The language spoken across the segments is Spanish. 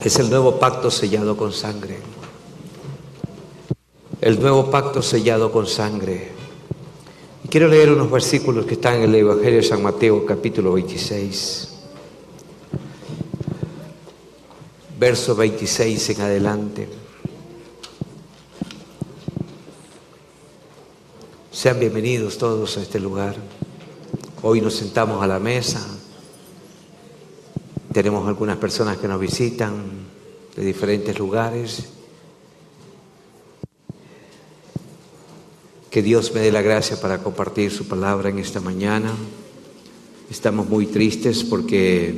Es el nuevo pacto sellado con sangre. El nuevo pacto sellado con sangre. Y quiero leer unos versículos que están en el Evangelio de San Mateo, capítulo 26. Verso 26 en adelante. Sean bienvenidos todos a este lugar. Hoy nos sentamos a la mesa. Tenemos algunas personas que nos visitan de diferentes lugares. Que Dios me dé la gracia para compartir su palabra en esta mañana. Estamos muy tristes porque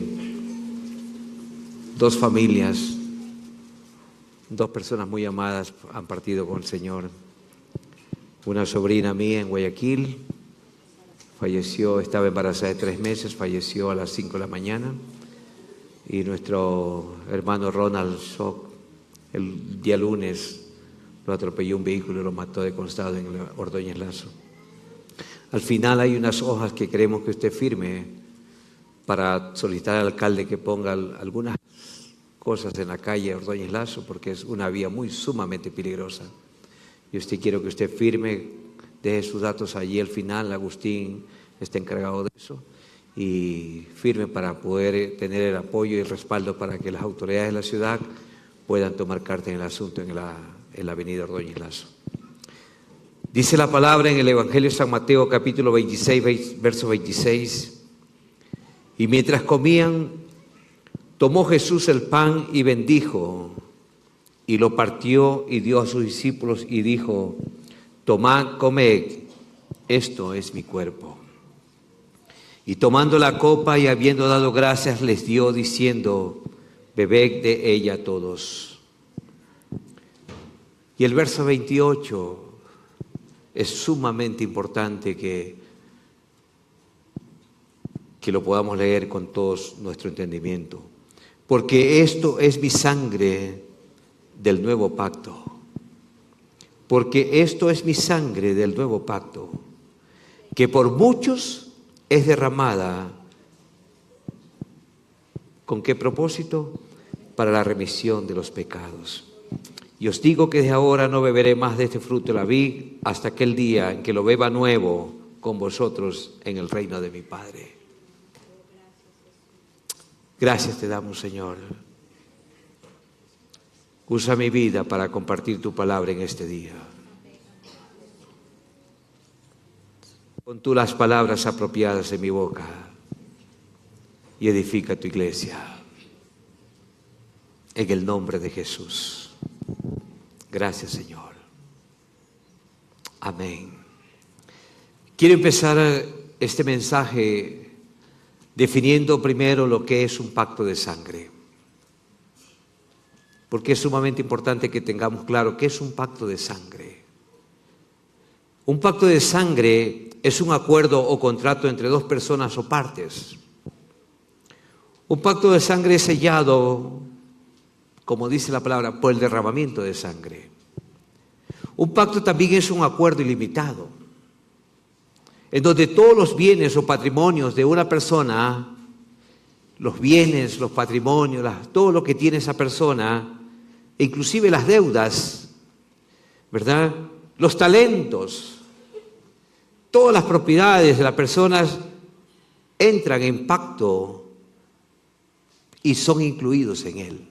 dos familias, dos personas muy amadas han partido con el Señor. Una sobrina mía en Guayaquil falleció, estaba embarazada de 3 meses, falleció a las 5 de la mañana. Y nuestro hermano Ronald Shock, el día lunes, lo atropelló un vehículo y lo mató de costado en el Ordóñez Lazo. Al final hay unas hojas que queremos que usted firme para solicitar al alcalde que ponga algunas cosas en la calle Ordóñez Lazo, porque es una vía muy sumamente peligrosa. Y quiero que usted firme, deje sus datos allí al final. Agustín está encargado de eso. Y firme para poder tener el apoyo y el respaldo para que las autoridades de la ciudad puedan tomar carta en el asunto en la avenida Ordóñez Lazo. Dice la palabra en el Evangelio de San Mateo, capítulo 26, verso 26. Y mientras comían, tomó Jesús el pan y bendijo, y lo partió y dio a sus discípulos y dijo: tomad, comed, esto es mi cuerpo. Y tomando la copa y habiendo dado gracias, les dio diciendo: bebed de ella todos. Y el verso 28 es sumamente importante que lo podamos leer con todo nuestro entendimiento. Porque esto es mi sangre del nuevo pacto. Porque esto es mi sangre del nuevo pacto, que por muchos es derramada. ¿Con qué propósito? Para la remisión de los pecados. Y os digo que desde ahora no beberé más de este fruto de la vid hasta aquel día en que lo beba nuevo con vosotros en el reino de mi Padre. Gracias te damos, Señor. Usa mi vida para compartir tu palabra en este día. Pon tú las palabras apropiadas en mi boca y edifica tu iglesia. En el nombre de Jesús. Gracias, Señor. Amén. Quiero empezar este mensaje definiendo primero lo que es un pacto de sangre. Porque es sumamente importante que tengamos claro qué es un pacto de sangre. Un pacto de sangre es un acuerdo o contrato entre dos personas o partes. Un pacto de sangre es sellado, como dice la palabra, por el derramamiento de sangre. Un pacto también es un acuerdo ilimitado, en donde todos los bienes o patrimonios de una persona, los bienes, los patrimonios, todo lo que tiene esa persona, inclusive las deudas, ¿verdad? Los talentos, todas las propiedades de las personas entran en pacto y son incluidos en él.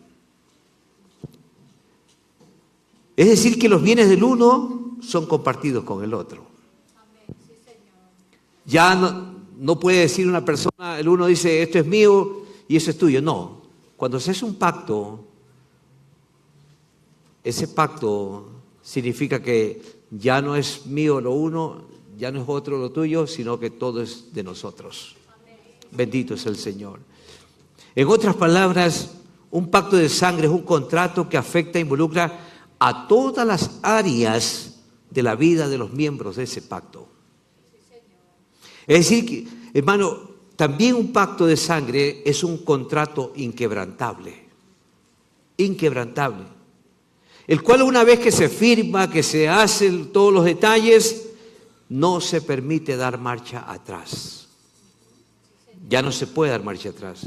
Es decir, que los bienes del uno son compartidos con el otro. Ya no puede decir una persona, el uno dice esto es mío y eso es tuyo. No, cuando se hace un pacto, ese pacto significa que ya no es mío lo uno, ya no es otro lo tuyo, sino que todo es de nosotros. Bendito es el Señor. En otras palabras, un pacto de sangre es un contrato que afecta e involucra a todas las áreas de la vida de los miembros de ese pacto. Es decir, que, hermano, también un pacto de sangre es un contrato inquebrantable. Inquebrantable. El cual una vez que se firma, que se hacen todos los detalles, no se permite dar marcha atrás. Ya no se puede dar marcha atrás.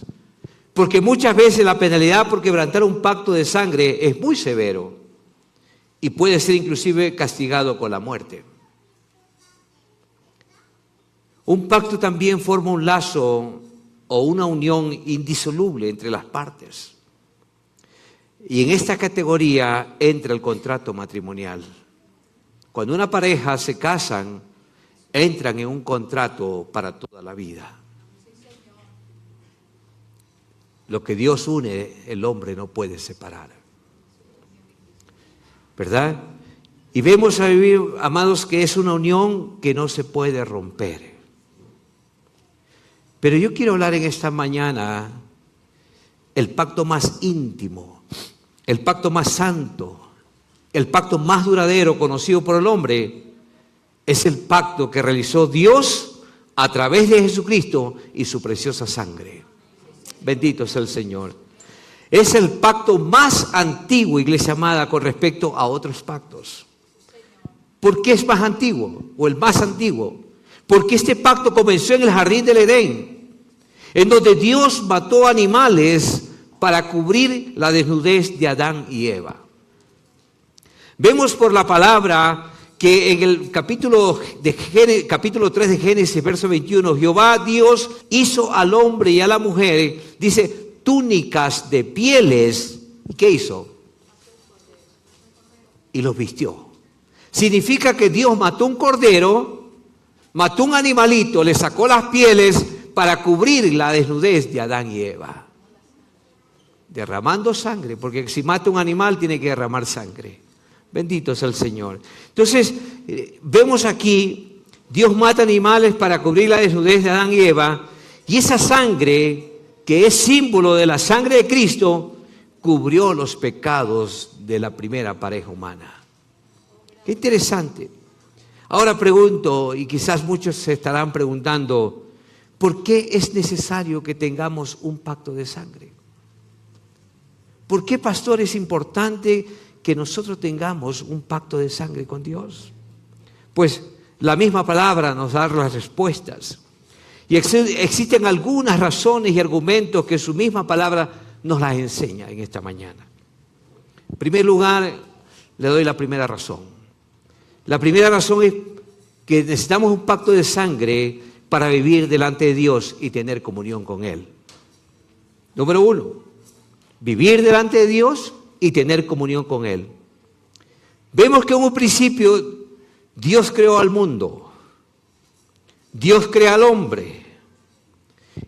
Porque muchas veces la penalidad por quebrantar un pacto de sangre es muy severo y puede ser inclusive castigado con la muerte. Un pacto también forma un lazo o una unión indisoluble entre las partes. Y en esta categoría entra el contrato matrimonial. Cuando una pareja se casan, entran en un contrato para toda la vida. Lo que Dios une, el hombre no puede separar. ¿Verdad? Y vemos, amados, que es una unión que no se puede romper. Pero yo quiero hablar en esta mañana el pacto más íntimo, el pacto más santo, el pacto más duradero conocido por el hombre, es el pacto que realizó Dios a través de Jesucristo y su preciosa sangre. Bendito sea el Señor. Es el pacto más antiguo, iglesia amada, con respecto a otros pactos. ¿Por qué es más antiguo o el más antiguo? Porque este pacto comenzó en el jardín del Edén, en donde Dios mató animales para cubrir la desnudez de Adán y Eva. Vemos por la palabra que en el capítulo 3 de Génesis, verso 21, Jehová Dios hizo al hombre y a la mujer, dice, túnicas de pieles. ¿Y qué hizo? Y los vistió. Significa que Dios mató un cordero, mató un animalito, le sacó las pieles para cubrir la desnudez de Adán y Eva. Derramando sangre, porque si mata un animal tiene que derramar sangre. Bendito sea el Señor. Entonces, vemos aquí, Dios mata animales para cubrir la desnudez de Adán y Eva, y esa sangre, que es símbolo de la sangre de Cristo, cubrió los pecados de la primera pareja humana. Qué interesante. Ahora pregunto, y quizás muchos se estarán preguntando, ¿por qué es necesario que tengamos un pacto de sangre? ¿Por qué, pastor, es importante que nosotros tengamos un pacto de sangre con Dios? Pues la misma palabra nos da las respuestas. Y existen algunas razones y argumentos que su misma palabra nos las enseña en esta mañana. En primer lugar, le doy la primera razón. La primera razón es que necesitamos un pacto de sangre para vivir delante de Dios y tener comunión con Él. Número 1, vivir delante de Dios y tener comunión con Él. Vemos que en un principio Dios creó al mundo, Dios crea al hombre,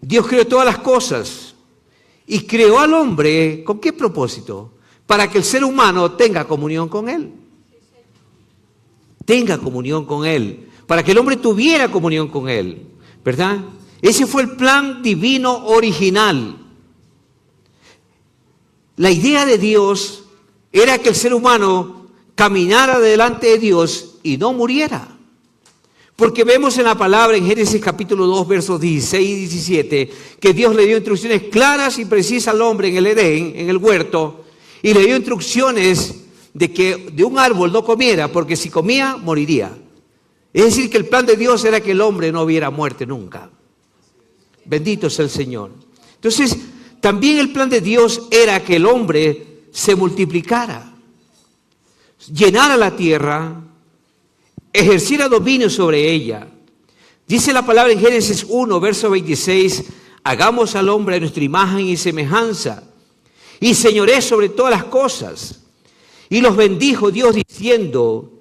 Dios creó todas las cosas y creó al hombre, ¿con qué propósito? Para que el ser humano tenga comunión con Él. Tenga comunión con Él, para que el hombre tuviera comunión con Él, ¿verdad? Ese fue el plan divino original. La idea de Dios era que el ser humano caminara delante de Dios y no muriera. Porque vemos en la palabra en Génesis capítulo 2, versos 16 y 17, que Dios le dio instrucciones claras y precisas al hombre en el Edén, en el huerto, y le dio instrucciones de que de un árbol no comiera, porque si comía, moriría. Es decir, que el plan de Dios era que el hombre no viera muerte nunca. Bendito sea el Señor. Entonces, también el plan de Dios era que el hombre se multiplicara, llenara la tierra, ejerciera dominio sobre ella. Dice la palabra en Génesis 1, verso 26, hagamos al hombre a nuestra imagen y semejanza, y señoree sobre todas las cosas. Y los bendijo Dios diciendo,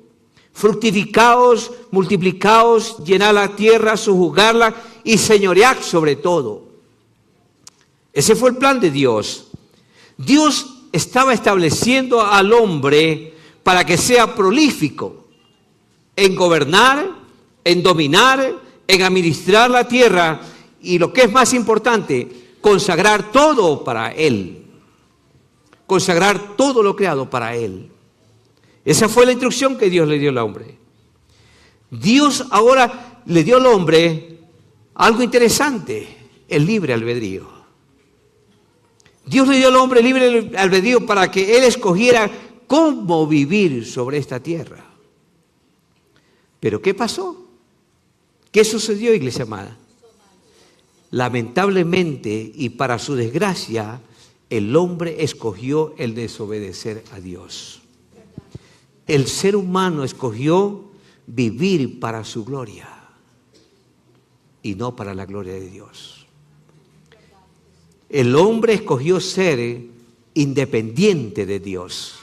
fructificaos, multiplicaos, llenad la tierra, sojuzgarla y señoread sobre todo. Ese fue el plan de Dios. Dios estaba estableciendo al hombre para que sea prolífico en gobernar, en dominar, en administrar la tierra y lo que es más importante, consagrar todo para Él. Consagrar todo lo creado para Él. Esa fue la instrucción que Dios le dio al hombre. Dios ahora le dio al hombre algo interesante, el libre albedrío. Dios le dio al hombre libre albedrío para que él escogiera cómo vivir sobre esta tierra. Pero ¿qué pasó? ¿Qué sucedió, iglesia amada? lamentablemente y para su desgracia, el hombre escogió el desobedecer a Dios. El ser humano escogió vivir para su gloria y no para la gloria de Dios. El hombre escogió ser independiente de Dios.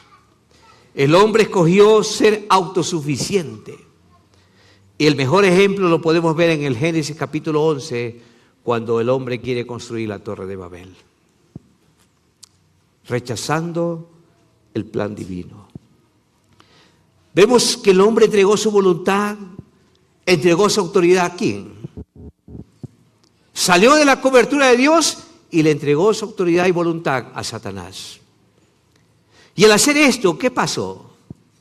El hombre escogió ser autosuficiente. Y el mejor ejemplo lo podemos ver en el Génesis capítulo 11, cuando el hombre quiere construir la Torre de Babel, rechazando el plan divino. Vemos que el hombre entregó su voluntad, entregó su autoridad ¿a quién? Salió de la cobertura de Dios y le entregó su autoridad y voluntad a Satanás. Y al hacer esto, ¿qué pasó?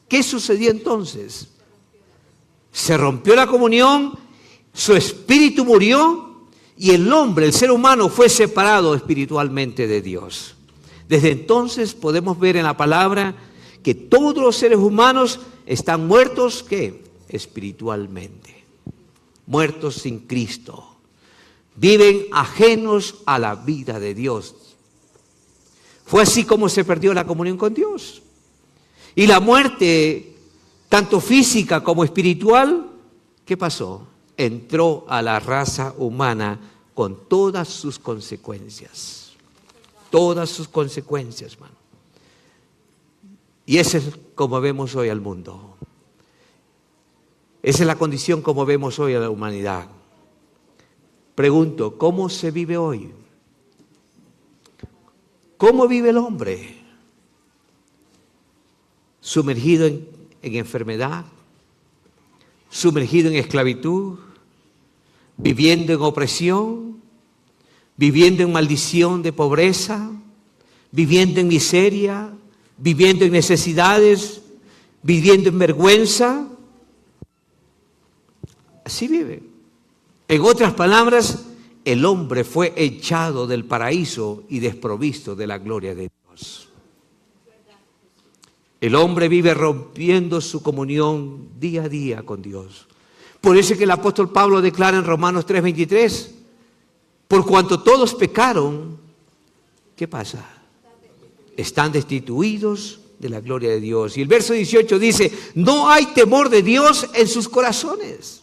¿Qué sucedió entonces? Se rompió la comunión, su espíritu murió y el hombre, el ser humano, fue separado espiritualmente de Dios. Desde entonces podemos ver en la palabra que todos los seres humanos están muertos, ¿qué? Espiritualmente. Muertos sin Cristo. Viven ajenos a la vida de Dios. Fue así como se perdió la comunión con Dios. Y la muerte, tanto física como espiritual, ¿qué pasó? Entró a la raza humana con todas sus consecuencias. Todas sus consecuencias, hermano. Y esa es como vemos hoy al mundo. Esa es la condición como vemos hoy a la humanidad. Pregunto, ¿cómo se vive hoy? ¿Cómo vive el hombre? Sumergido en enfermedad, sumergido en esclavitud, viviendo en opresión, viviendo en maldición de pobreza, viviendo en miseria, viviendo en necesidades, viviendo en vergüenza. Así vive. En otras palabras, el hombre fue echado del paraíso y desprovisto de la gloria de Dios. El hombre vive rompiendo su comunión día a día con Dios. Por eso es que el apóstol Pablo declara en Romanos 3:23, por cuanto todos pecaron, ¿qué pasa? Están destituidos de la gloria de Dios. Y el verso 18 dice, no hay temor de Dios en sus corazones.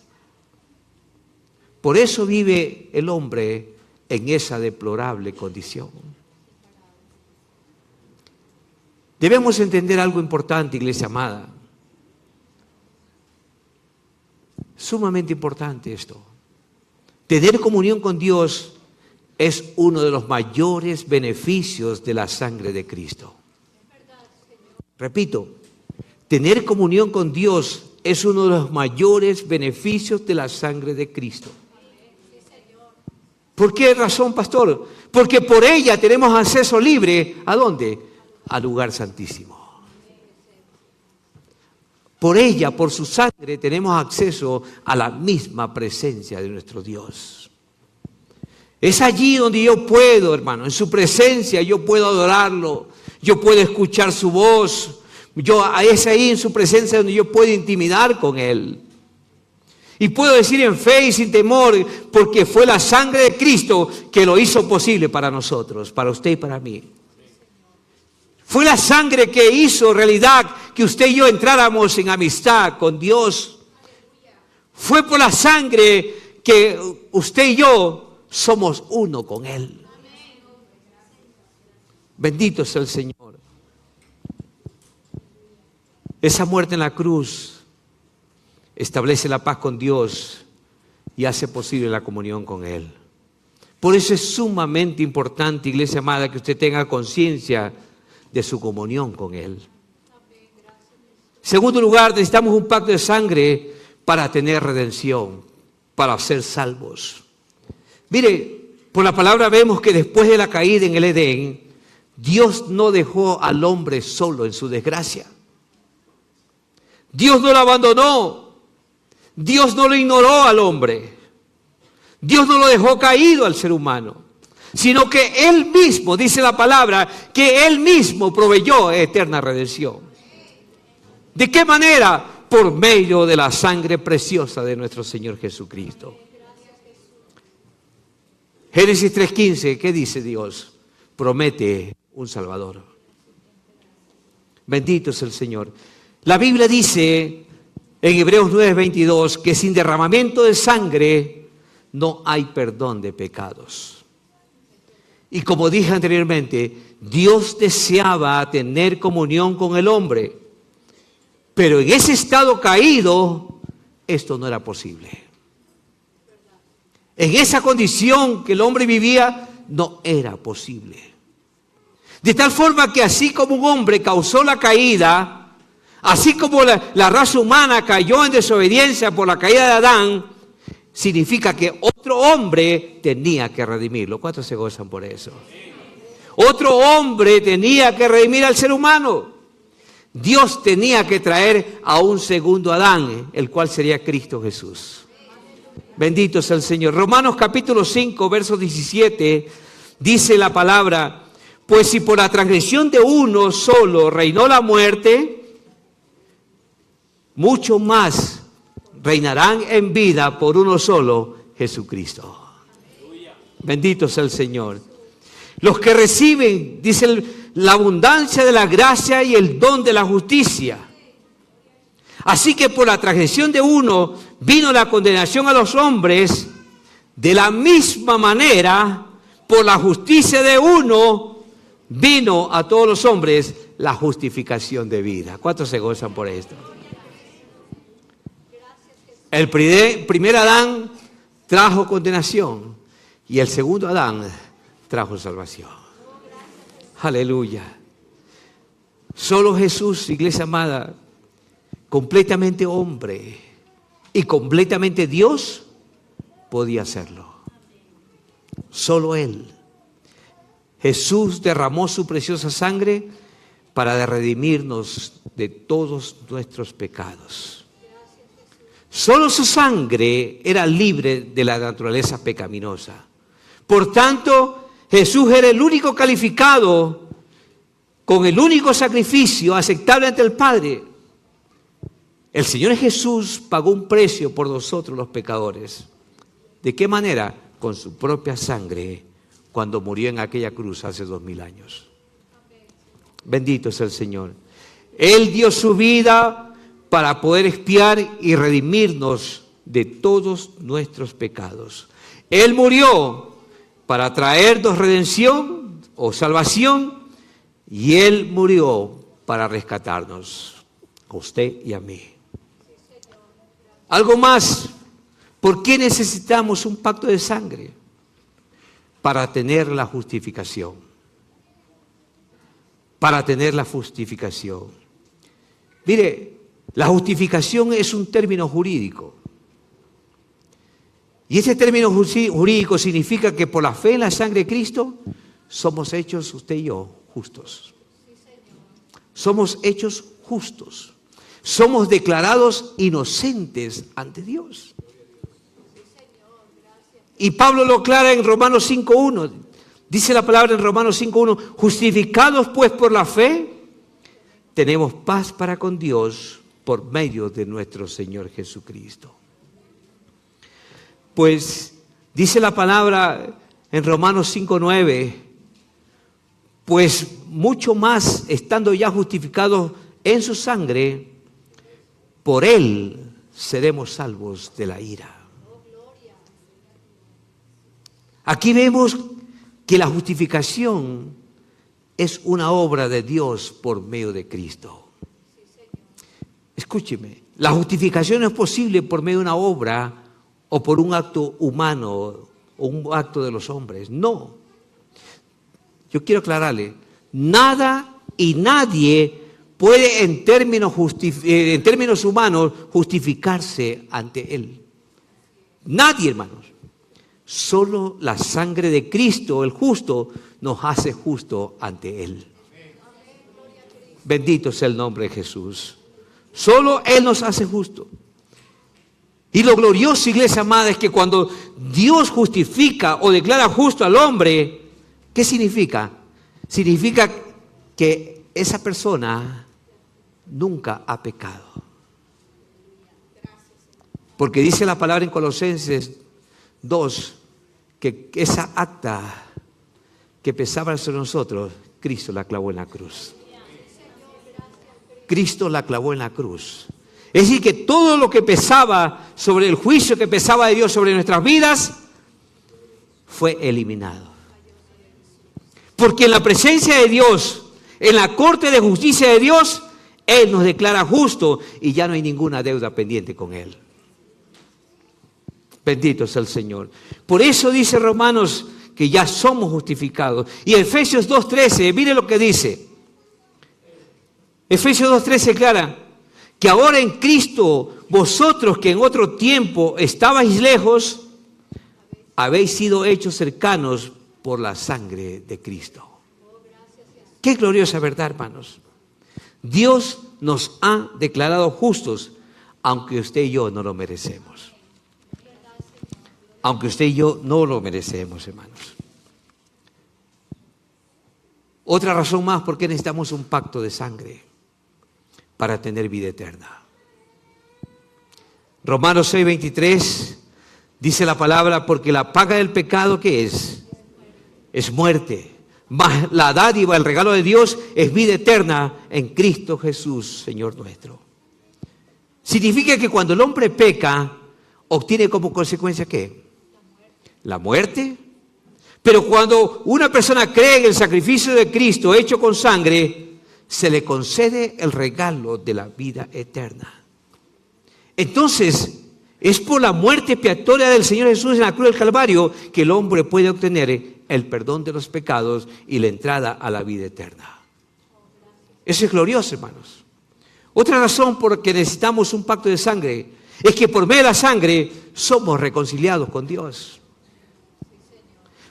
Por eso vive el hombre en esa deplorable condición. Debemos entender algo importante, iglesia amada. Sumamente importante esto. Tener comunión con Dios es uno de los mayores beneficios de la sangre de Cristo. Repito, tener comunión con Dios es uno de los mayores beneficios de la sangre de Cristo. ¿Por qué razón, pastor? Porque por ella tenemos acceso libre, ¿a dónde? Al lugar santísimo. Por ella, por su sangre, tenemos acceso a la misma presencia de nuestro Dios. Es allí donde yo puedo, hermano, en su presencia yo puedo adorarlo, yo puedo escuchar su voz, es ahí en su presencia donde yo puedo intimidar con Él. Y puedo decir en fe y sin temor, porque fue la sangre de Cristo que lo hizo posible para nosotros, para usted y para mí. Fue la sangre que hizo realidad que usted y yo entráramos en amistad con Dios. Fue por la sangre que usted y yo somos uno con Él. Bendito sea el Señor. Esa muerte en la cruz establece la paz con Dios y hace posible la comunión con Él. Por eso es sumamente importante, iglesia amada, que usted tenga conciencia de su comunión con Él. En segundo lugar, necesitamos un pacto de sangre para tener redención, para ser salvos. Mire, por la palabra vemos que después de la caída en el Edén, Dios no dejó al hombre solo en su desgracia. Dios no lo abandonó. Dios no lo ignoró al hombre. Dios no lo dejó caído al ser humano, sino que Él mismo, dice la palabra, que Él mismo proveyó eterna redención. ¿De qué manera? Por medio de la sangre preciosa de nuestro Señor Jesucristo. Génesis 3:15, ¿qué dice Dios? Promete un Salvador. Bendito es el Señor. La Biblia dice en Hebreos 9:22 que sin derramamiento de sangre no hay perdón de pecados. Y como dije anteriormente, Dios deseaba tener comunión con el hombre, pero en ese estado caído, esto no era posible. En esa condición que el hombre vivía, no era posible. De tal forma que así como un hombre causó la caída, así como la raza humana cayó en desobediencia por la caída de Adán, significa que otro hombre tenía que redimirlo. ¿Cuántos se gozan por eso? Otro hombre tenía que redimir al ser humano. Dios tenía que traer a un segundo Adán, el cual sería Cristo Jesús. Bendito sea el Señor. Romanos capítulo 5, verso 17, dice la palabra: pues si por la transgresión de uno solo reinó la muerte, mucho más reinarán en vida por uno solo, Jesucristo. Bendito sea el Señor. Los que reciben, dice, la abundancia de la gracia y el don de la justicia. Así que por la transgresión de uno vino la condenación a los hombres, de la misma manera, por la justicia de uno, vino a todos los hombres la justificación de vida. ¿Cuántos se gozan por esto? El primer Adán trajo condenación y el segundo Adán trajo salvación. Aleluya. Solo Jesús, iglesia amada, completamente hombre y completamente Dios, podía hacerlo. Solo Él. Jesús derramó su preciosa sangre para redimirnos de todos nuestros pecados. Solo su sangre era libre de la naturaleza pecaminosa. Por tanto, Jesús era el único calificado con el único sacrificio aceptable ante el Padre. El Señor Jesús pagó un precio por nosotros los pecadores. ¿De qué manera? Con su propia sangre, cuando murió en aquella cruz hace 2000 años. Bendito es el Señor. Él dio su vida para poder expiar y redimirnos de todos nuestros pecados. Él murió para traernos redención o salvación, y Él murió para rescatarnos, a usted y a mí. Algo más, ¿por qué necesitamos un pacto de sangre? Para tener la justificación. Para tener la justificación. Mire, la justificación es un término jurídico. Y ese término jurídico significa que por la fe en la sangre de Cristo somos hechos, usted y yo, justos. Somos hechos justos. Somos declarados inocentes ante Dios. Y Pablo lo aclara en Romanos 5:1. Dice la palabra en Romanos 5:1: justificados pues por la fe, tenemos paz para con Dios por medio de nuestro Señor Jesucristo. Pues dice la palabra en Romanos 5:9: pues mucho más, estando ya justificados en su sangre, por Él seremos salvos de la ira. Aquí vemos que la justificación es una obra de Dios por medio de Cristo. Escúcheme, la justificación no es posible por medio de una obra o por un acto humano o un acto de los hombres. No. Yo quiero aclararle, nada y nadie puede en términos humanos justificarse ante Él. Nadie, hermanos. Solo la sangre de Cristo, el justo, nos hace justo ante Él. Bendito sea el nombre de Jesús. Solo Él nos hace justo. Y lo glorioso, iglesia amada, es que cuando Dios justifica o declara justo al hombre, ¿qué significa? Significa que esa persona nunca ha pecado. Porque dice la palabra en Colosenses 2, que esa acta que pesaba sobre nosotros, Cristo la clavó en la cruz. Cristo la clavó en la cruz. Es decir, que todo lo que pesaba sobre el juicio que pesaba de Dios sobre nuestras vidas fue eliminado. Porque en la presencia de Dios, en la corte de justicia de Dios, Él nos declara justo y ya no hay ninguna deuda pendiente con Él. Bendito sea el Señor. Por eso dice Romanos que ya somos justificados. Y Efesios 2:13, mire lo que dice. Efesios 2:13 declara que ahora en Cristo, vosotros que en otro tiempo estabais lejos, habéis sido hechos cercanos por la sangre de Cristo. Qué gloriosa verdad, hermanos. Dios nos ha declarado justos, aunque usted y yo no lo merecemos. Aunque usted y yo no lo merecemos, hermanos. Otra razón más por qué necesitamos un pacto de sangre para tener vida eterna. Romanos 6:23 dice la palabra, porque la paga del pecado, ¿qué es? Es muerte. Mas la dádiva, el regalo de Dios, es vida eterna en Cristo Jesús, Señor nuestro. Significa que cuando el hombre peca, obtiene como consecuencia ¿qué? La muerte. Pero cuando una persona cree en el sacrificio de Cristo hecho con sangre, se le concede el regalo de la vida eterna. Entonces, es por la muerte expiatoria del Señor Jesús en la cruz del Calvario que el hombre puede obtener el perdón de los pecados y la entrada a la vida eterna. Eso es glorioso, hermanos. Otra razón por la que necesitamos un pacto de sangre es que por medio de la sangre somos reconciliados con Dios.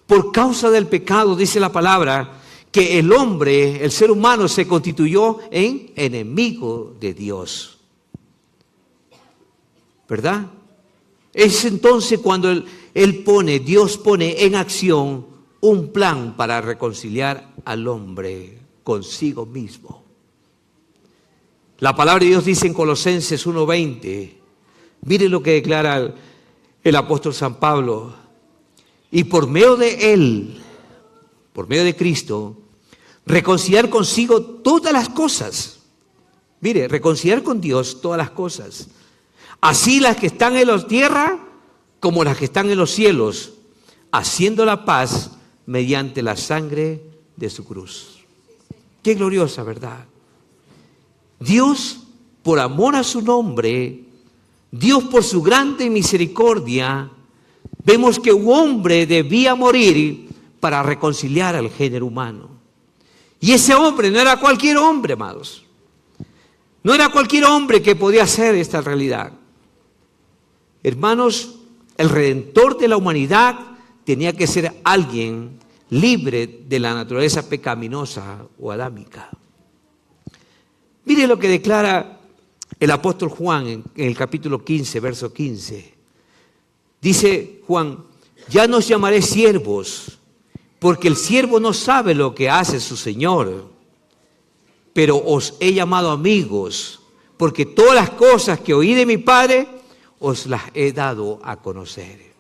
Por causa del pecado, dice la palabra, que el hombre, el ser humano, se constituyó en enemigo de Dios. ¿Verdad? Es entonces cuando Dios pone en acción un plan para reconciliar al hombre consigo mismo. La palabra de Dios dice en Colosenses 1:20, mire lo que declara el apóstol San Pablo, y por medio de Él, por medio de Cristo, reconciliar consigo todas las cosas. Mire, reconciliar con Dios todas las cosas, así las que están en la tierra como las que están en los cielos, haciendo la paz mediante la sangre de su cruz. Qué gloriosa verdad. Dios, por amor a su nombre, Dios por su grande misericordia, vemos que un hombre debía morir para reconciliar al género humano. Y ese hombre no era cualquier hombre, amados. No era cualquier hombre que podía hacer esta realidad. Hermanos, el Redentor de la humanidad tenía que ser alguien libre de la naturaleza pecaminosa o adámica. Mire lo que declara el apóstol Juan en el capítulo 15, verso 15. Dice Juan, ya no os llamaré siervos, porque el siervo no sabe lo que hace su Señor, pero os he llamado amigos, porque todas las cosas que oí de mi Padre os las he dado a conocer.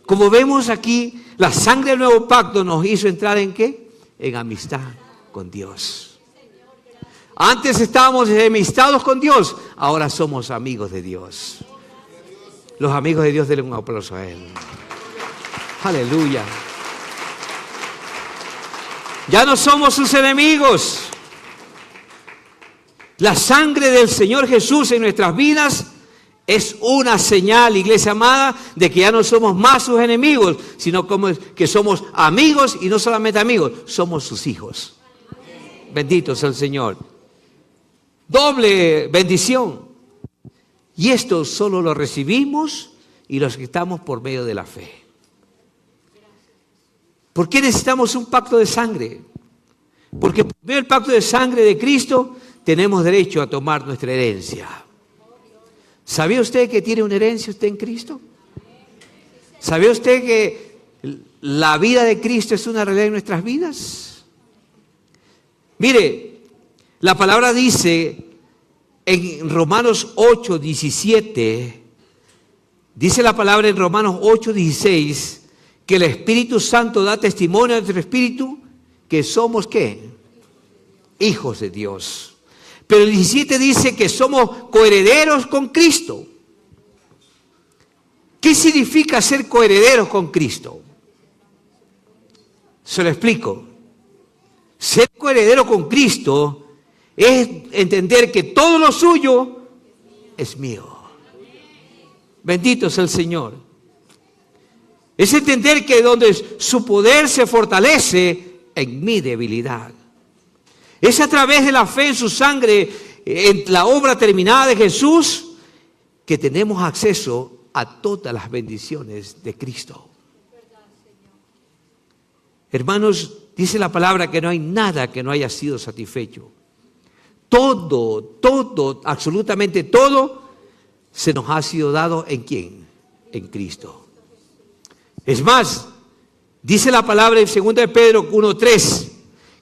Como vemos aquí, la sangre del nuevo pacto nos hizo entrar ¿en qué? En amistad con Dios. Antes estábamos enemistados con Dios, ahora somos amigos de Dios. Los amigos de Dios, denle un aplauso a Él. Aleluya. Ya no somos sus enemigos. La sangre del Señor Jesús en nuestras vidas es una señal, iglesia amada, de que ya no somos más sus enemigos, sino como que somos amigos, y no solamente amigos, somos sus hijos. Bendito sea el Señor. Doble bendición. Y esto solo lo recibimos y lo aceptamos por medio de la fe. ¿Por qué necesitamos un pacto de sangre? Porque por medio del pacto de sangre de Cristo tenemos derecho a tomar nuestra herencia. ¿Sabía usted que tiene una herencia usted en Cristo? ¿Sabía usted que la vida de Cristo es una realidad en nuestras vidas? Mire, la palabra dice en Romanos 8:17, dice la palabra en Romanos 8:16, que el Espíritu Santo da testimonio a nuestro espíritu que somos, ¿qué? Hijos de Dios. Pero el 17 dice que somos coherederos con Cristo. ¿Qué significa ser coherederos con Cristo? Se lo explico. Ser coheredero con Cristo es entender que todo lo suyo es mío. Bendito es el Señor. Es entender que donde su poder se fortalece en mi debilidad. Es a través de la fe en su sangre, en la obra terminada de Jesús, que tenemos acceso a todas las bendiciones de Cristo. Hermanos, dice la palabra que no hay nada que no haya sido satisfecho. Todo, absolutamente todo, se nos ha sido dado ¿en quién? En Cristo. Es más, dice la palabra en 2 de Pedro 1:3,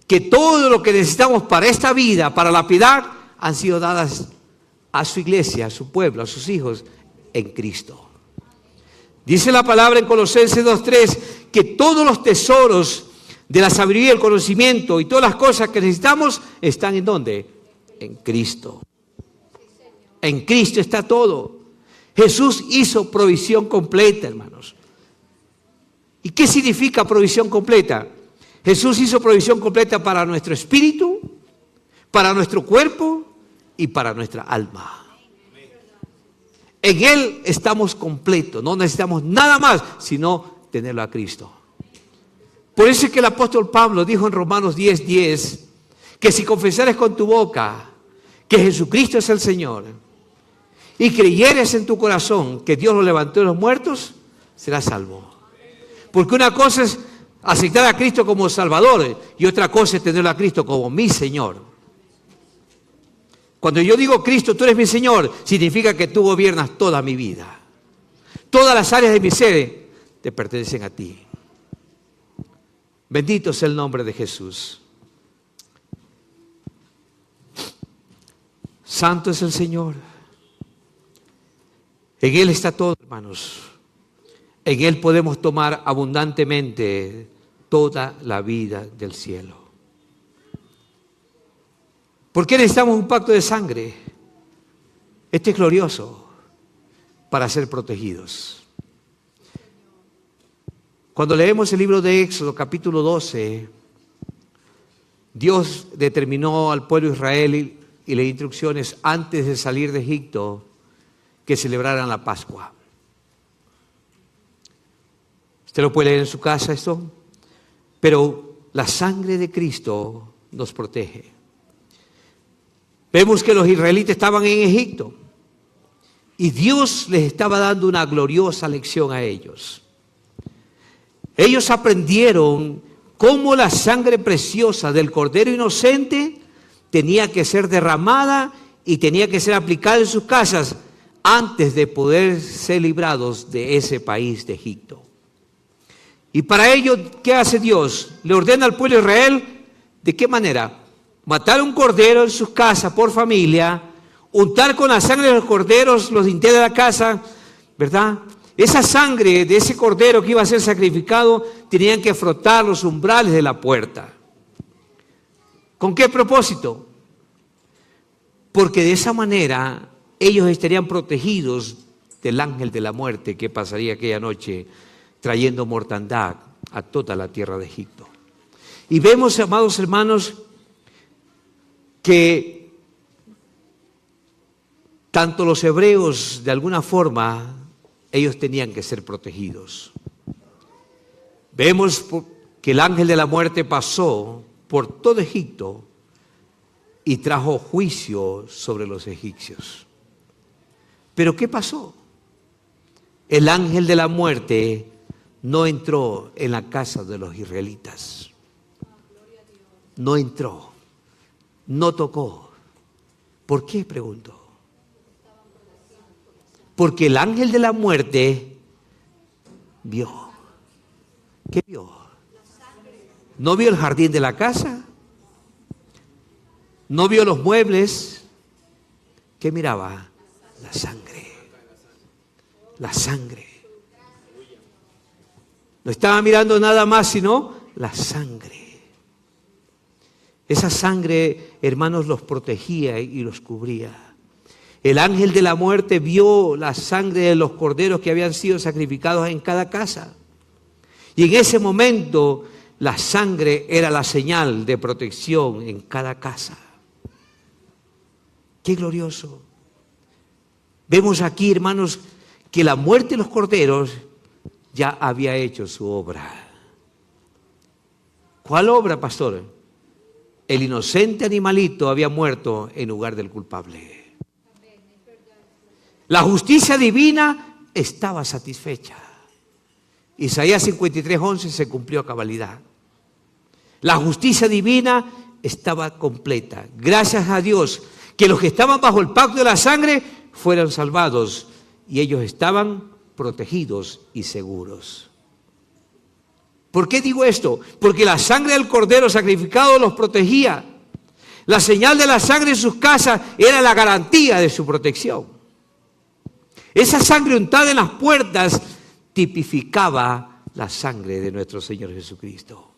que todo lo que necesitamos para esta vida, para la piedad, han sido dadas a su iglesia, a su pueblo, a sus hijos, en Cristo. Dice la palabra en Colosenses 2:3, que todos los tesoros de la sabiduría, el conocimiento y todas las cosas que necesitamos están ¿en dónde? En Cristo. En Cristo está todo. Jesús hizo provisión completa, hermanos. ¿Y qué significa provisión completa? Jesús hizo provisión completa para nuestro espíritu, para nuestro cuerpo y para nuestra alma. En Él estamos completos, no necesitamos nada más sino tenerlo a Cristo. Por eso es que el apóstol Pablo dijo en Romanos 10:10 que si confesares con tu boca que Jesucristo es el Señor y creyeres en tu corazón que Dios lo levantó de los muertos, serás salvo. Porque una cosa es aceptar a Cristo como Salvador y otra cosa es tenerlo a Cristo como mi Señor. Cuando yo digo Cristo, tú eres mi Señor, significa que tú gobiernas toda mi vida. Todas las áreas de mi ser te pertenecen a ti. Bendito sea el nombre de Jesús. Santo es el Señor. En Él está todo, hermanos. En Él podemos tomar abundantemente toda la vida del cielo. ¿Por qué necesitamos un pacto de sangre? Este es glorioso para ser protegidos. Cuando leemos el libro de Éxodo, capítulo 12, Dios determinó al pueblo de Israel y le dio instrucciones antes de salir de Egipto que celebraran la Pascua. Usted lo puede leer en su casa esto, pero la sangre de Cristo nos protege. Vemos que los israelitas estaban en Egipto y Dios les estaba dando una gloriosa lección a ellos. Ellos aprendieron cómo la sangre preciosa del Cordero inocente tenía que ser derramada y tenía que ser aplicada en sus casas antes de poder ser librados de ese país de Egipto. Y para ello, ¿qué hace Dios? Le ordena al pueblo de Israel, ¿de qué manera? Matar un cordero en sus casas por familia, untar con la sangre de los corderos los dinteles de la casa, ¿verdad? Esa sangre de ese cordero que iba a ser sacrificado, tenían que frotar los umbrales de la puerta. ¿Con qué propósito? Porque de esa manera ellos estarían protegidos del ángel de la muerte que pasaría aquella noche trayendo mortandad a toda la tierra de Egipto. Y vemos, amados hermanos, que tanto los hebreos, de alguna forma, ellos tenían que ser protegidos. Vemos que el ángel de la muerte pasó por todo Egipto y trajo juicio sobre los egipcios. ¿Pero qué pasó? El ángel de la muerte no entró en la casa de los israelitas. No entró. No tocó. ¿Por qué? Pregunto. Porque el ángel de la muerte vio. ¿Qué vio? ¿No vio el jardín de la casa? ¿No vio los muebles? ¿Qué miraba? La sangre. La sangre. No estaba mirando nada más sino la sangre. Esa sangre, hermanos, los protegía y los cubría. El ángel de la muerte vio la sangre de los corderos que habían sido sacrificados en cada casa. Y en ese momento la sangre era la señal de protección en cada casa. ¡Qué glorioso! Vemos aquí, hermanos, que la muerte de los corderos ya había hecho su obra. ¿Cuál obra, pastor? El inocente animalito había muerto en lugar del culpable. La justicia divina estaba satisfecha. Isaías 53:11 se cumplió a cabalidad. La justicia divina estaba completa. Gracias a Dios que los que estaban bajo el pacto de la sangre fueran salvados y ellos estaban protegidos y seguros. ¿Por qué digo esto? Porque la sangre del cordero sacrificado los protegía. La señal de la sangre en sus casas era la garantía de su protección. Esa sangre untada en las puertas tipificaba la sangre de nuestro Señor Jesucristo.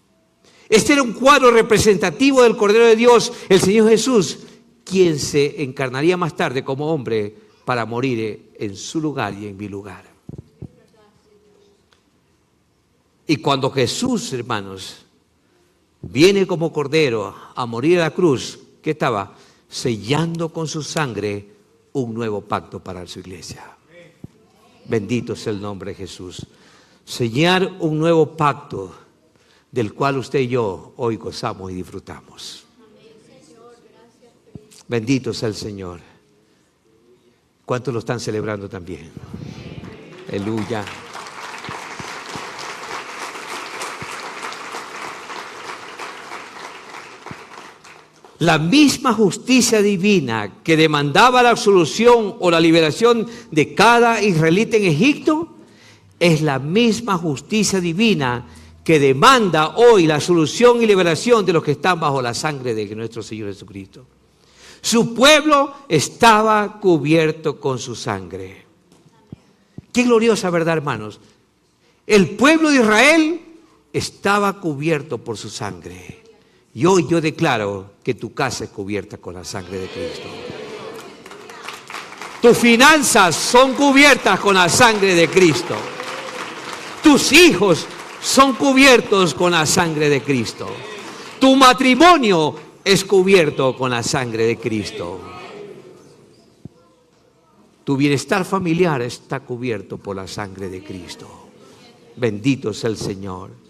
Este era un cuadro representativo del Cordero de Dios, el Señor Jesús, quien se encarnaría más tarde como hombre para morir en su lugar y en mi lugar. Y cuando Jesús, hermanos, viene como Cordero a morir a la cruz, ¿qué estaba? Sellando con su sangre un nuevo pacto para su iglesia. Bendito sea el nombre de Jesús. Sellar un nuevo pacto del cual usted y yo hoy gozamos y disfrutamos. Bendito sea el Señor. ¿Cuántos lo están celebrando también? Aleluya. La misma justicia divina que demandaba la absolución o la liberación de cada israelita en Egipto, es la misma justicia divina que demanda hoy la absolución y liberación de los que están bajo la sangre de nuestro Señor Jesucristo. Su pueblo estaba cubierto con su sangre. Qué gloriosa verdad, hermanos. El pueblo de Israel estaba cubierto por su sangre. Y hoy yo declaro que tu casa es cubierta con la sangre de Cristo. Tus finanzas son cubiertas con la sangre de Cristo. Tus hijos son cubiertos con la sangre de Cristo. Tu matrimonio es cubierto con la sangre de Cristo. Tu bienestar familiar está cubierto por la sangre de Cristo. Bendito sea el Señor.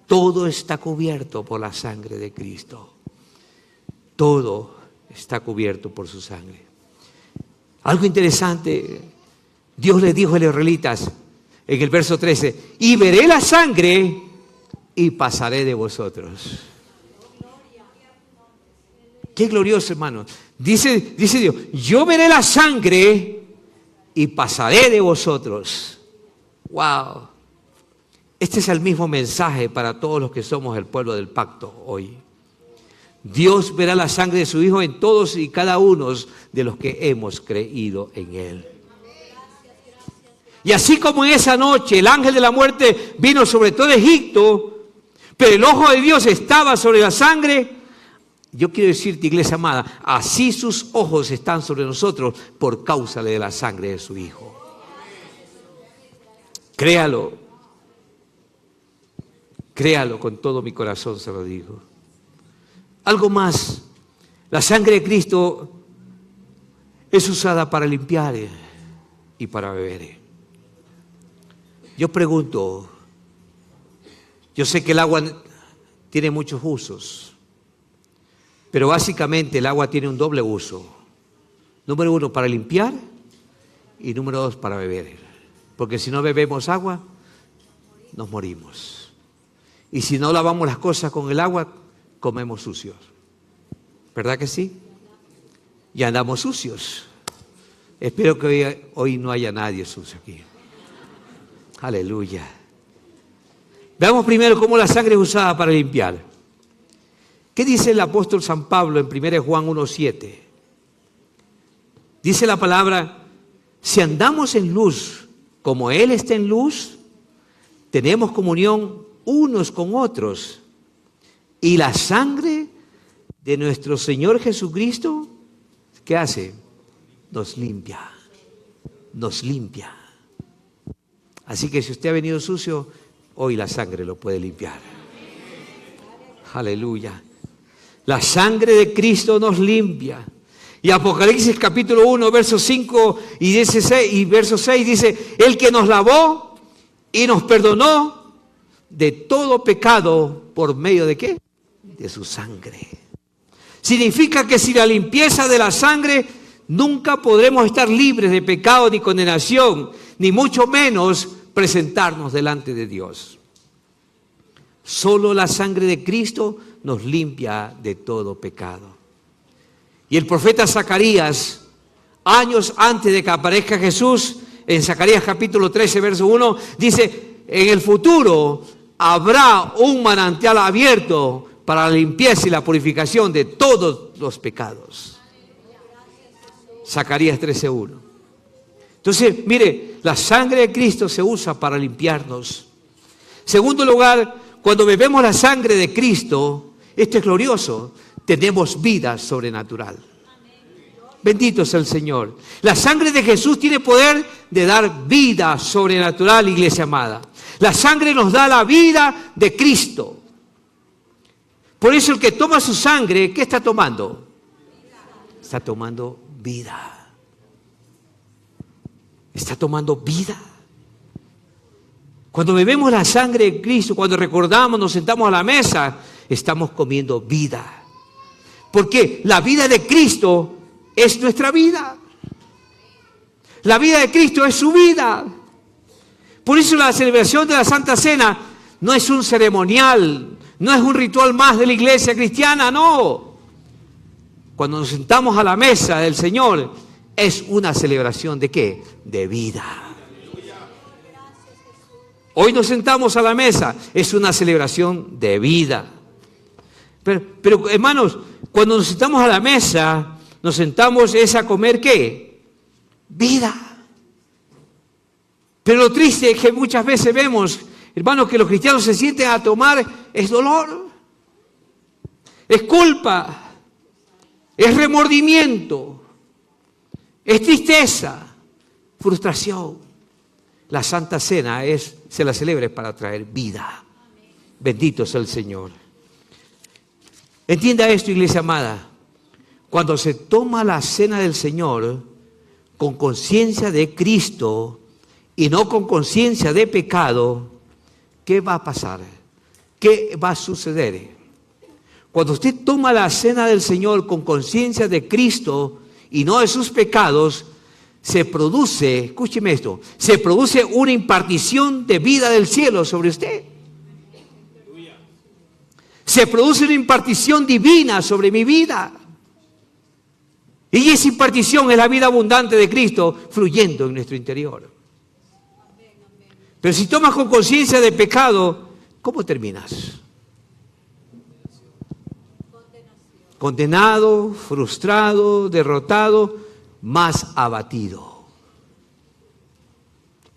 Todo está cubierto por la sangre de Cristo. Todo está cubierto por su sangre. Algo interesante, Dios le dijo a los israelitas en el verso 13, y veré la sangre y pasaré de vosotros. Qué glorioso, hermano. Dice Dios, yo veré la sangre y pasaré de vosotros. Wow. Este es el mismo mensaje para todos los que somos el pueblo del pacto hoy. Dios verá la sangre de su Hijo en todos y cada uno de los que hemos creído en Él. Y así como en esa noche el ángel de la muerte vino sobre todo Egipto, pero el ojo de Dios estaba sobre la sangre, yo quiero decirte, iglesia amada, así sus ojos están sobre nosotros por causa de la sangre de su Hijo. Créalo. Créalo con todo mi corazón, se lo digo. Algo más, la sangre de Cristo es usada para limpiar y para beber. Yo pregunto, yo sé que el agua tiene muchos usos, pero básicamente el agua tiene un doble uso. Número 1, para limpiar, y número 2, para beber. Porque si no bebemos agua, nos morimos. Y si no lavamos las cosas con el agua, comemos sucios. ¿Verdad que sí? Y andamos sucios. Espero que hoy no haya nadie sucio aquí. Aleluya. Veamos primero cómo la sangre es usada para limpiar. ¿Qué dice el apóstol San Pablo en 1 Juan 1:7? Dice la palabra, si andamos en luz como Él está en luz, tenemos comunión unos con otros. Y la sangre de nuestro Señor Jesucristo, ¿qué hace? Nos limpia. Nos limpia. Así que si usted ha venido sucio, hoy la sangre lo puede limpiar. Aleluya. La sangre de Cristo nos limpia. Y Apocalipsis capítulo 1, versos 5 y 16 y verso 6 dice, el que nos lavó y nos perdonó de todo pecado por medio de ¿qué? De su sangre. Significa que sin la limpieza de la sangre nunca podremos estar libres de pecado ni condenación, ni mucho menos presentarnos delante de Dios. Solo la sangre de Cristo nos limpia de todo pecado. Y el profeta Zacarías, años antes de que aparezca Jesús, en Zacarías capítulo 13, verso 1, dice, en el futuro habrá un manantial abierto para la limpieza y la purificación de todos los pecados. Zacarías 13:1. Entonces, mire, la sangre de Cristo se usa para limpiarnos. Segundo lugar, cuando bebemos la sangre de Cristo, esto es glorioso, tenemos vida sobrenatural. Bendito sea el Señor. La sangre de Jesús tiene poder de dar vida sobrenatural, iglesia amada. La sangre nos da la vida de Cristo. Por eso el que toma su sangre, ¿qué está tomando? Está tomando vida. Está tomando vida. Cuando bebemos la sangre de Cristo, cuando recordamos, nos sentamos a la mesa, estamos comiendo vida. Porque la vida de Cristo es nuestra vida. La vida de Cristo es su vida. Por eso la celebración de la Santa Cena no es un ceremonial, no es un ritual más de la iglesia cristiana, no. Cuando nos sentamos a la mesa del Señor, es una celebración ¿de qué? De vida. Hoy nos sentamos a la mesa, es una celebración de vida. Pero hermanos, cuando nos sentamos a la mesa, nos sentamos es a comer ¿qué? Vida. Pero lo triste es que muchas veces vemos, hermanos, que los cristianos se sienten a tomar, es dolor, es culpa, es remordimiento, es tristeza, frustración. La Santa Cena se la celebra para traer vida. Bendito sea el Señor. Entienda esto, iglesia amada. Cuando se toma la cena del Señor con conciencia de Cristo y no con conciencia de pecado, ¿qué va a pasar? ¿Qué va a suceder? Cuando usted toma la cena del Señor con conciencia de Cristo y no de sus pecados, se produce, escúcheme esto, se produce una impartición de vida del cielo sobre usted. Se produce una impartición divina sobre mi vida. Y esa impartición es la vida abundante de Cristo fluyendo en nuestro interior. Pero si tomas con conciencia de pecado, ¿cómo terminas? Condenado, frustrado, derrotado, más abatido.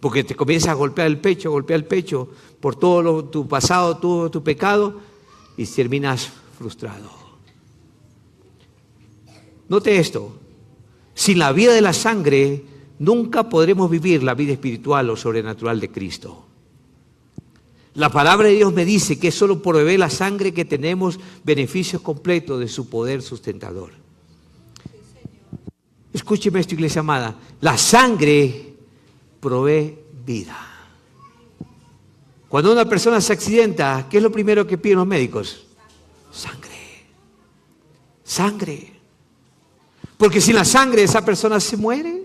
Porque te comienzas a golpear el pecho por todo tu pasado, todo tu pecado, y terminas frustrado. Note esto, sin la vida de la sangre nunca podremos vivir la vida espiritual o sobrenatural de Cristo. La palabra de Dios me dice que es solo por beber la sangre que tenemos beneficios completos de su poder sustentador. Escúcheme esto, iglesia amada, la sangre provee vida. Cuando una persona se accidenta, ¿qué es lo primero que piden los médicos? Sangre. Sangre. Porque sin la sangre esa persona se muere.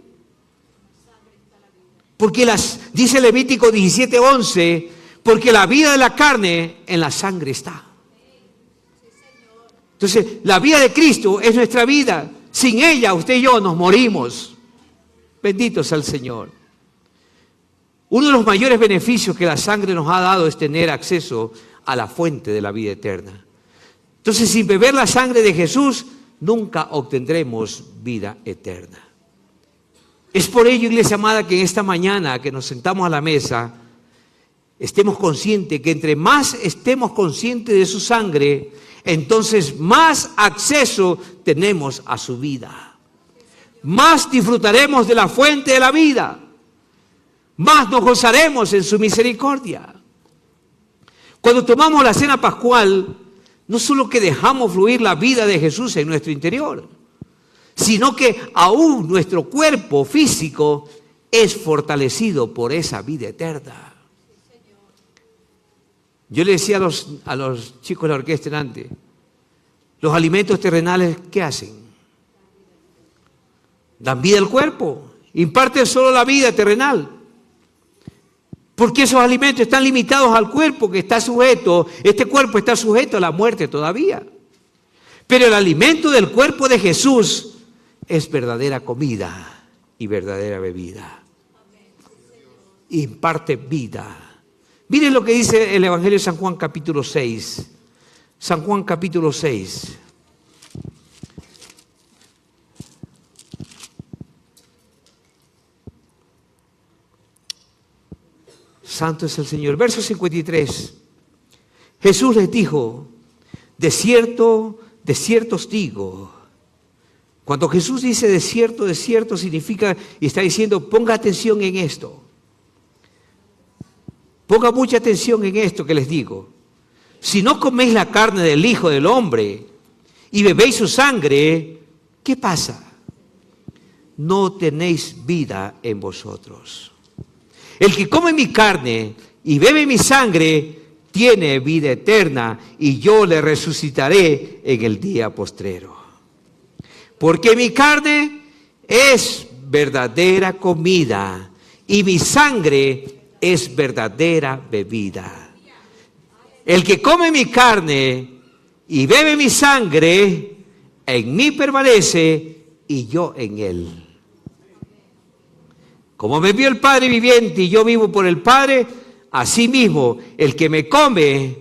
Porque dice Levítico 17:11, porque la vida de la carne en la sangre está. Entonces, la vida de Cristo es nuestra vida. Sin ella, usted y yo nos morimos. Bendito sea el Señor. Uno de los mayores beneficios que la sangre nos ha dado es tener acceso a la fuente de la vida eterna. Entonces, sin beber la sangre de Jesús, nunca obtendremos vida eterna. Es por ello, iglesia amada, que en esta mañana que nos sentamos a la mesa, estemos conscientes que entre más estemos conscientes de su sangre, entonces más acceso tenemos a su vida. Más disfrutaremos de la fuente de la vida. Más nos gozaremos en su misericordia. Cuando tomamos la cena pascual, no solo que dejamos fluir la vida de Jesús en nuestro interior, sino que aún nuestro cuerpo físico es fortalecido por esa vida eterna. Yo le decía a los chicos de la orquesta antes, los alimentos terrenales, ¿qué hacen? Dan vida al cuerpo, imparten solo la vida terrenal. Porque esos alimentos están limitados al cuerpo que está sujeto, este cuerpo está sujeto a la muerte todavía. Pero el alimento del cuerpo de Jesús es verdadera comida y verdadera bebida. Imparte vida. Miren lo que dice el Evangelio de San Juan capítulo 6. San Juan capítulo 6. Santo es el Señor. Verso 53. Jesús les dijo, de cierto os digo. Cuando Jesús dice de cierto significa, y está diciendo, ponga atención en esto. Ponga mucha atención en esto que les digo. Si no coméis la carne del Hijo del Hombre y bebéis su sangre, ¿qué pasa? No tenéis vida en vosotros. El que come mi carne y bebe mi sangre tiene vida eterna y yo le resucitaré en el día postrero. Porque mi carne es verdadera comida y mi sangre es verdadera bebida. El que come mi carne y bebe mi sangre, en mí permanece y yo en él. Como me vio el Padre viviente y yo vivo por el Padre, asimismo el que me come,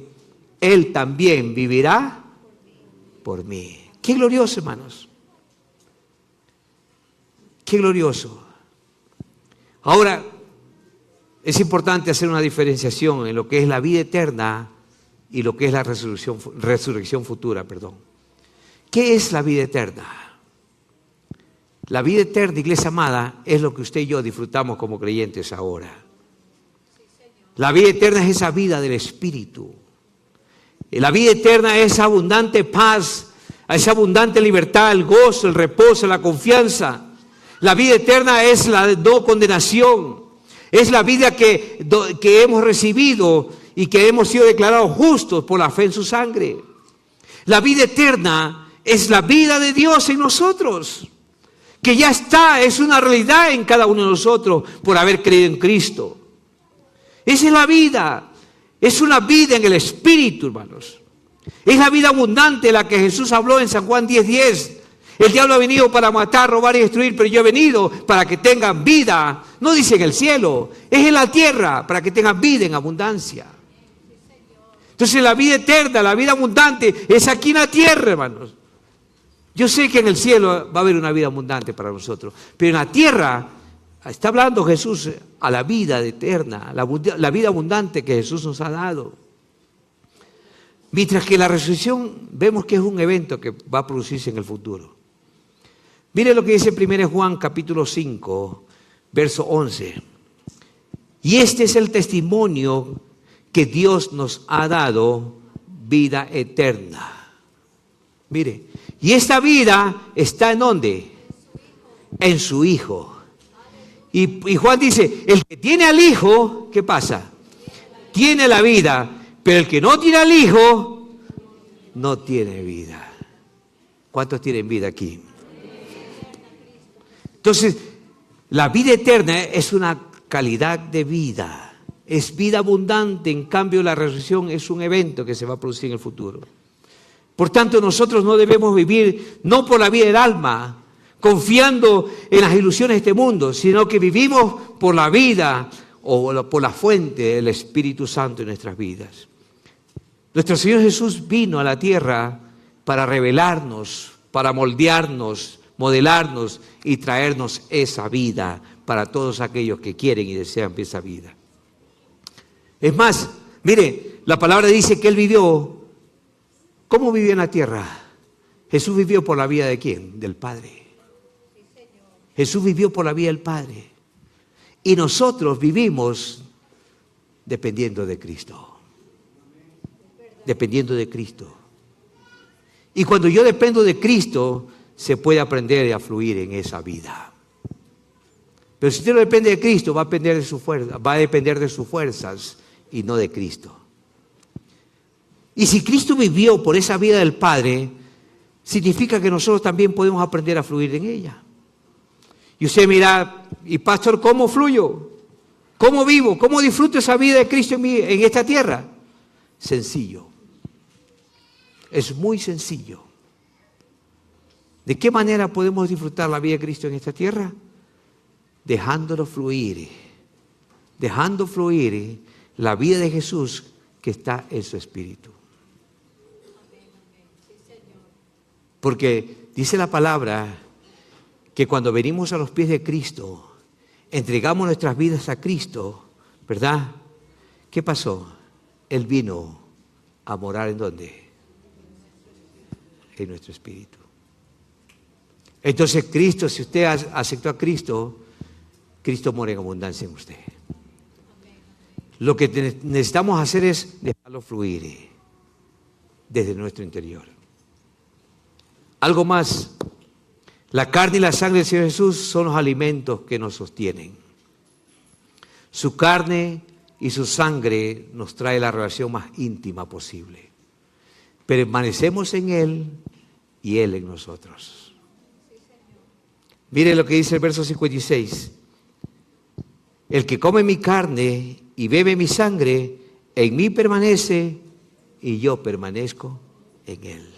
él también vivirá por mí. Qué glorioso, hermanos. Qué glorioso. Ahora, es importante hacer una diferenciación en lo que es la vida eterna y lo que es la resurrección futura. ¿Qué es la vida eterna? La vida eterna, iglesia amada, es lo que usted y yo disfrutamos como creyentes ahora. La vida eterna es esa vida del Espíritu. La vida eterna es abundante paz, esa abundante libertad, el gozo, el reposo, la confianza. La vida eterna es la no condenación. Es la vida que hemos recibido y que hemos sido declarados justos por la fe en su sangre. La vida eterna es la vida de Dios en nosotros, que ya está, es una realidad en cada uno de nosotros por haber creído en Cristo. Esa es la vida, es una vida en el Espíritu, hermanos. Es la vida abundante de la que Jesús habló en San Juan 10:10. El diablo ha venido para matar, robar y destruir, pero yo he venido para que tengan vida. No dice en el cielo, es en la tierra, para que tengan vida en abundancia. Entonces la vida eterna, la vida abundante, es aquí en la tierra, hermanos. Yo sé que en el cielo va a haber una vida abundante para nosotros, pero en la tierra está hablando Jesús a la vida eterna, la vida abundante que Jesús nos ha dado. Mientras que la resurrección vemos que es un evento que va a producirse en el futuro. Mire lo que dice 1 Juan capítulo 5, verso 11. Y este es el testimonio que Dios nos ha dado, vida eterna. Mire, y esta vida está ¿en dónde? En su Hijo. Y Juan dice, el que tiene al Hijo, ¿qué pasa? Tiene la vida, pero el que no tiene al Hijo, no tiene vida. ¿Cuántos tienen vida aquí? Entonces, la vida eterna es una calidad de vida, es vida abundante. En cambio, la resurrección es un evento que se va a producir en el futuro. Por tanto, nosotros no debemos vivir no por la vida del alma, confiando en las ilusiones de este mundo, sino que vivimos por la vida o por la fuente del Espíritu Santo en nuestras vidas. Nuestro Señor Jesús vino a la tierra para revelarnos, para moldearnos, modelarnos y traernos esa vida para todos aquellos que quieren y desean esa vida. Es más, mire, la palabra dice que Él vivió. ¿Cómo vivió en la tierra? Jesús vivió por la vía de ¿quién? Del Padre. Jesús vivió por la vía del Padre. Y nosotros vivimos dependiendo de Cristo. Dependiendo de Cristo. Y cuando yo dependo de Cristo, se puede aprender a fluir en esa vida. Pero si usted no depende de Cristo, va a depender de su fuerza, va a depender de sus fuerzas y no de Cristo. Y si Cristo vivió por esa vida del Padre, significa que nosotros también podemos aprender a fluir en ella. Y usted mira, y pastor, ¿cómo fluyo? ¿Cómo vivo? ¿Cómo disfruto esa vida de Cristo en esta tierra? Sencillo. Es muy sencillo. ¿De qué manera podemos disfrutar la vida de Cristo en esta tierra? Dejándolo fluir. Dejando fluir la vida de Jesús que está en su espíritu. Porque dice la palabra que cuando venimos a los pies de Cristo, entregamos nuestras vidas a Cristo, ¿verdad? ¿Qué pasó? Él vino a morar ¿en dónde? En nuestro espíritu. Entonces Cristo, si usted aceptó a Cristo, Cristo mora en abundancia en usted. Lo que necesitamos hacer es dejarlo fluir desde nuestro interior. Algo más, la carne y la sangre del Señor Jesús son los alimentos que nos sostienen. Su carne y su sangre nos trae la relación más íntima posible. Permanecemos en Él y Él en nosotros. Mire lo que dice el verso 56. El que come mi carne y bebe mi sangre, en mí permanece y yo permanezco en Él.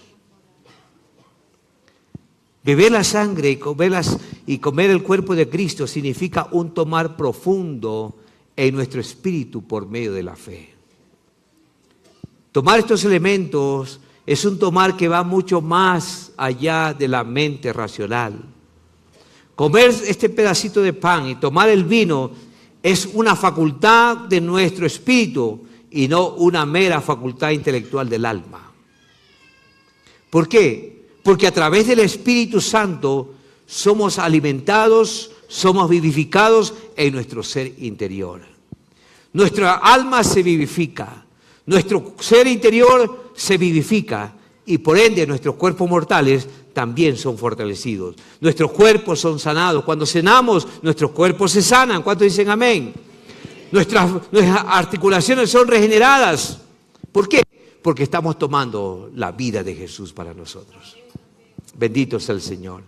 Beber la sangre y comer el cuerpo de Cristo significa un tomar profundo en nuestro espíritu por medio de la fe. Tomar estos elementos es un tomar que va mucho más allá de la mente racional. Comer este pedacito de pan y tomar el vino es una facultad de nuestro espíritu y no una mera facultad intelectual del alma. ¿Por qué? Porque a través del Espíritu Santo somos alimentados, somos vivificados en nuestro ser interior. Nuestra alma se vivifica, nuestro ser interior se vivifica y por ende nuestros cuerpos mortales también son fortalecidos. Nuestros cuerpos son sanados. Cuando cenamos, nuestros cuerpos se sanan. ¿Cuántos dicen amén? Nuestras articulaciones son regeneradas. ¿Por qué? Porque estamos tomando la vida de Jesús para nosotros. Bendito sea el Señor.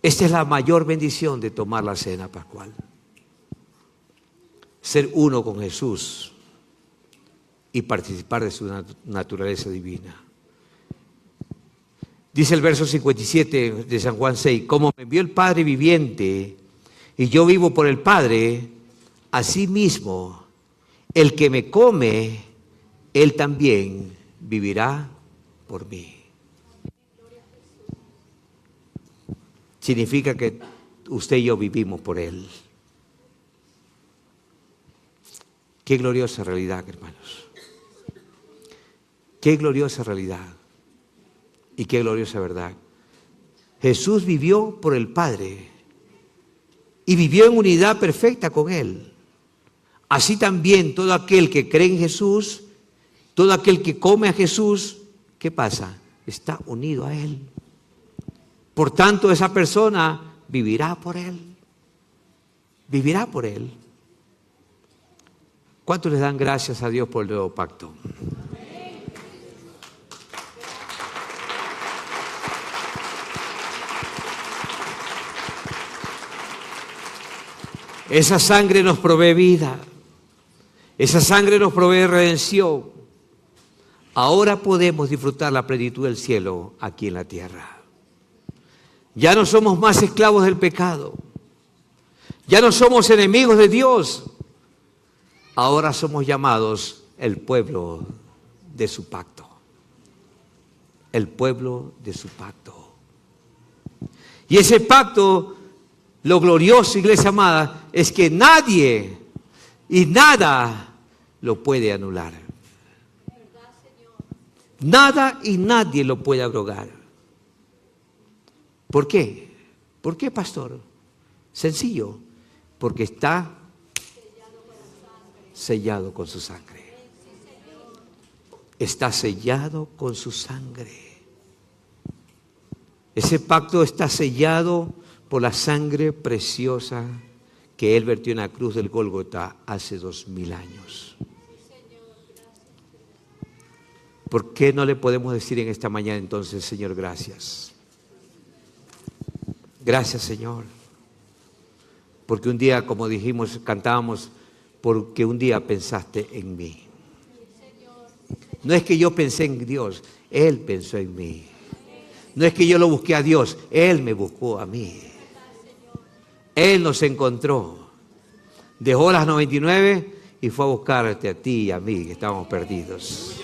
Esta es la mayor bendición de tomar la cena pascual. Ser uno con Jesús y participar de su naturaleza divina. Dice el verso 57 de San Juan 6, como me envió el Padre viviente y yo vivo por el Padre, así mismo el que me come, él también vivirá por mí. Significa que usted y yo vivimos por Él. Qué gloriosa realidad, hermanos. Qué gloriosa realidad. Y qué gloriosa verdad. Jesús vivió por el Padre y vivió en unidad perfecta con Él. Así también todo aquel que cree en Jesús, todo aquel que come a Jesús, ¿qué pasa? Está unido a Él. Por tanto, esa persona vivirá por Él. Vivirá por Él. ¿Cuántos les dan gracias a Dios por el nuevo pacto? Esa sangre nos provee vida. Esa sangre nos provee redención. Ahora podemos disfrutar la plenitud del cielo aquí en la tierra. Ya no somos más esclavos del pecado. Ya no somos enemigos de Dios. Ahora somos llamados el pueblo de su pacto. El pueblo de su pacto. Y ese pacto, lo glorioso, iglesia amada, es que nadie y nada lo puede anular. Nada y nadie lo puede abrogar. ¿Por qué? ¿Por qué, pastor? Sencillo, porque está sellado con su sangre. Está sellado con su sangre. Ese pacto está sellado por la sangre preciosa que Él vertió en la cruz del Gólgota hace 2000 años. ¿Por qué no le podemos decir en esta mañana entonces, Señor, gracias? Gracias, Señor. Porque un día, como dijimos, cantábamos, porque un día pensaste en mí. No es que yo pensé en Dios, Él pensó en mí. No es que yo lo busqué a Dios, Él me buscó a mí. Él nos encontró. Dejó las 99 y fue a buscarte a ti y a mí, que estábamos perdidos.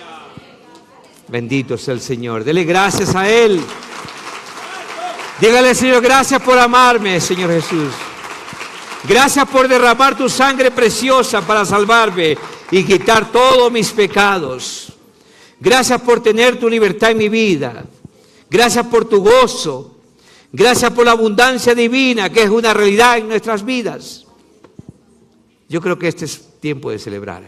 Bendito sea el Señor. Dele gracias a Él. Dígale, Señor, gracias por amarme, Señor Jesús. Gracias por derramar tu sangre preciosa para salvarme y quitar todos mis pecados. Gracias por tener tu libertad en mi vida. Gracias por tu gozo. Gracias por la abundancia divina que es una realidad en nuestras vidas. Yo creo que este es tiempo de celebrar.